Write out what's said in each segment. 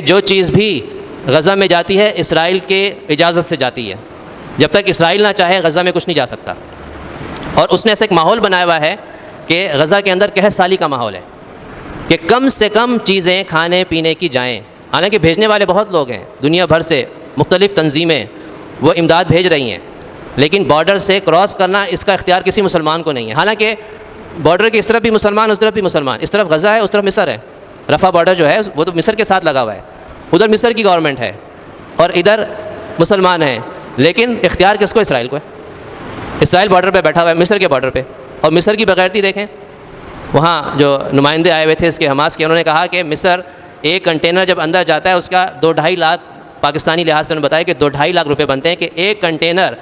جو چیز بھی غزہ میں جاتی ہے اسرائیل کے اجازت سے جاتی ہے، جب تک اسرائیل نہ چاہے غزہ میں کچھ نہیں جا سکتا۔ اور اس نے ایسا ایک ماحول بنایا ہوا ہے کہ غزہ کے اندر قحط سالی کا ماحول ہے کہ کم سے کم چیزیں کھانے پینے کی جائیں، حالانکہ بھیجنے والے بہت لوگ ہیں، دنیا بھر سے مختلف تنظیمیں وہ امداد بھیج رہی ہیں، لیکن بارڈر سے کراس کرنا اس کا اختیار کسی مسلمان کو نہیں ہے۔ حالانکہ بارڈر کے اس طرف بھی مسلمان، اس طرف بھی مسلمان، اس طرف غزہ ہے، اس طرف مصر ہے، رفح بارڈر جو ہے وہ تو مصر کے ساتھ لگا ہوا ہے، ادھر مصر کی گورنمنٹ ہے اور ادھر مسلمان ہیں، لیکن اختیار کس کو؟ اسرائیل کو ہے۔ اسرائیل بارڈر پہ بیٹھا ہوا ہے، مصر کے بارڈر پہ، اور مصر کی بغیرتی دیکھیں، وہاں جو نمائندے آئے ہوئے تھے اس کے حماس کے، انہوں نے کہا کہ مصر ایک کنٹینر جب اندر جاتا ہے اس کا 2-2.5 لاکھ پاکستانی لحاظ سے انہوں نے بتایا کہ 2-2.5 لاکھ روپے بنتے ہیں کہ ایک کنٹینر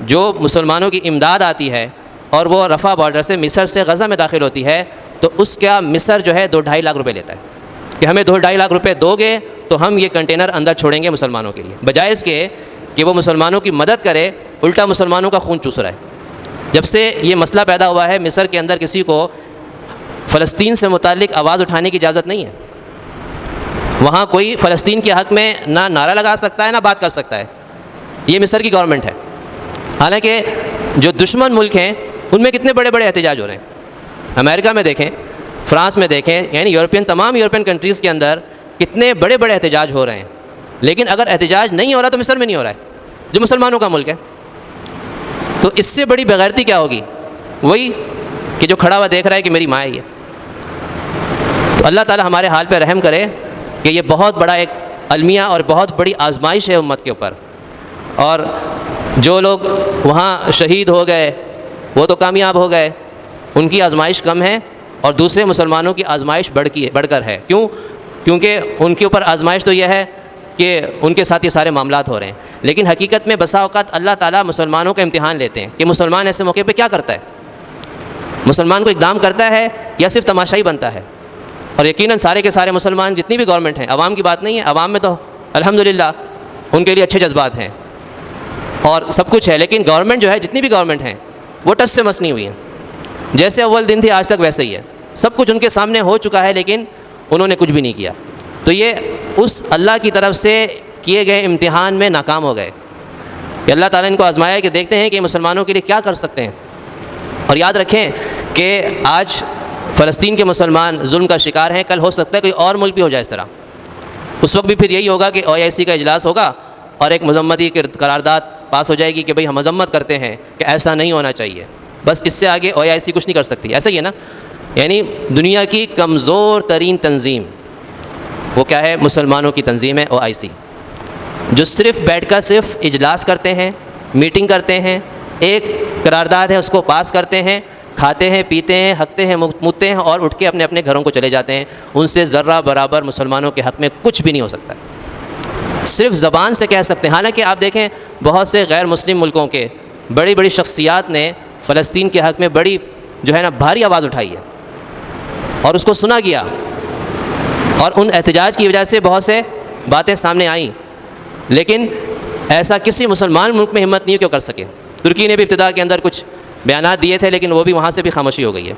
جو مسلمانوں کی امداد آتی ہے اور وہ رفح بارڈر سے مصر سے غزہ میں داخل ہوتی ہے تو اس کا مصر جو ہے 2-2.5 لاکھ روپے لیتا ہے کہ ہمیں 2-2.5 لاکھ روپے دو گے تو ہم یہ کنٹینر اندر چھوڑیں گے مسلمانوں کے لیے، بجائے اس کے کہ وہ مسلمانوں کی مدد کرے، الٹا مسلمانوں کا خون چوس رہا ہے۔ جب سے یہ مسئلہ پیدا ہوا ہے مصر کے اندر کسی کو فلسطین سے متعلق آواز اٹھانے کی اجازت نہیں ہے، وہاں کوئی فلسطین کے حق میں نہ نعرہ لگا سکتا ہے نہ بات کر سکتا ہے، یہ مصر کی گورنمنٹ ہے۔ حالانکہ جو دشمن ملک ہیں ان میں کتنے بڑے بڑے احتجاج ہو رہے ہیں، امریکہ میں دیکھیں، فرانس میں دیکھیں، یعنی تمام یورپین کنٹریز کے اندر کتنے بڑے بڑے احتجاج ہو رہے ہیں، لیکن اگر احتجاج نہیں ہو رہا تو مصر میں نہیں ہو رہا ہے جو مسلمانوں کا ملک ہے۔ تو اس سے بڑی بغیرتی کیا ہوگی؟ وہی کہ جو کھڑا ہوا دیکھ رہا ہے کہ میری ماں ہے یہ۔ تو اللہ تعالی ہمارے حال پہ رحم کرے کہ یہ بہت بڑا ایک المیہ اور بہت بڑی آزمائش ہے امت کے اوپر، اور جو لوگ وہاں شہید ہو گئے وہ تو کامیاب ہو گئے، ان کی آزمائش کم ہے، اور دوسرے مسلمانوں کی آزمائش بڑھ کر ہے۔ کیوں؟ کیونکہ ان کے اوپر آزمائش تو یہ ہے کہ ان کے ساتھ یہ سارے معاملات ہو رہے ہیں، لیکن حقیقت میں بسا اوقات اللہ تعالیٰ مسلمانوں کا امتحان لیتے ہیں کہ مسلمان ایسے موقع پہ کیا کرتا ہے، مسلمان کو اقدام کرتا ہے یا صرف تماشائی بنتا ہے۔ اور یقیناً سارے کے سارے مسلمان جتنی بھی گورنمنٹ ہیں، عوام کی بات نہیں ہے، عوام میں تو الحمدللہ ان کے لیے اچھے جذبات ہیں اور سب کچھ ہے، لیکن گورنمنٹ جو ہے، جتنی بھی گورنمنٹ ہیں وہ ٹس سے مس نہیں ہوئی ہیں، جیسے اول دن تھی آج تک ویسے ہی ہے، سب کچھ ان کے سامنے ہو چکا ہے لیکن انہوں نے کچھ بھی نہیں کیا۔ تو یہ اس اللہ کی طرف سے کیے گئے امتحان میں ناکام ہو گئے کہ اللہ تعالیٰ نے ان کو آزمایا کہ دیکھتے ہیں کہ مسلمانوں کے لیے کیا کر سکتے ہیں۔ اور یاد رکھیں کہ آج فلسطین کے مسلمان ظلم کا شکار ہیں، کل ہو سکتا ہے کوئی اور ملک بھی ہو جائے اس طرح، اس وقت بھی پھر یہی ہوگا کہ OIC کا اجلاس ہوگا اور ایک مذمتی قرارداد پاس ہو جائے گی کہ بھئی ہم مذمت کرتے ہیں کہ ایسا نہیں ہونا چاہیے، بس اس سے آگے OIC کچھ نہیں کر سکتی۔ ایسا ہی ہے نا، یعنی دنیا کی کمزور ترین تنظیم وہ کیا ہے؟ مسلمانوں کی تنظیم ہے OIC، جو صرف بیٹھ کر صرف اجلاس کرتے ہیں، میٹنگ کرتے ہیں، ایک قرارداد ہے اس کو پاس کرتے ہیں، کھاتے ہیں، پیتے ہیں، ہنکتے ہیں، مودتے ہیں اور اٹھ کے اپنے اپنے گھروں کو چلے جاتے ہیں۔ ان سے ذرہ برابر مسلمانوں کے حق میں کچھ بھی نہیں ہو سکتا، صرف زبان سے کہہ سکتے ہیں۔ حالانکہ آپ دیکھیں بہت سے غیر مسلم ملکوں کے بڑی بڑی شخصیات نے فلسطین کے حق میں بڑی جو ہے نا بھاری آواز اٹھائی ہے اور اس کو سنا گیا، اور ان احتجاج کی وجہ سے بہت سے باتیں سامنے آئیں، لیکن ایسا کسی مسلمان ملک میں ہمت نہیں کیوں کر سکے۔ ترکی نے بھی ابتدا کے اندر کچھ بیانات دیے تھے لیکن وہ بھی وہاں سے بھی خاموشی ہو گئی ہے۔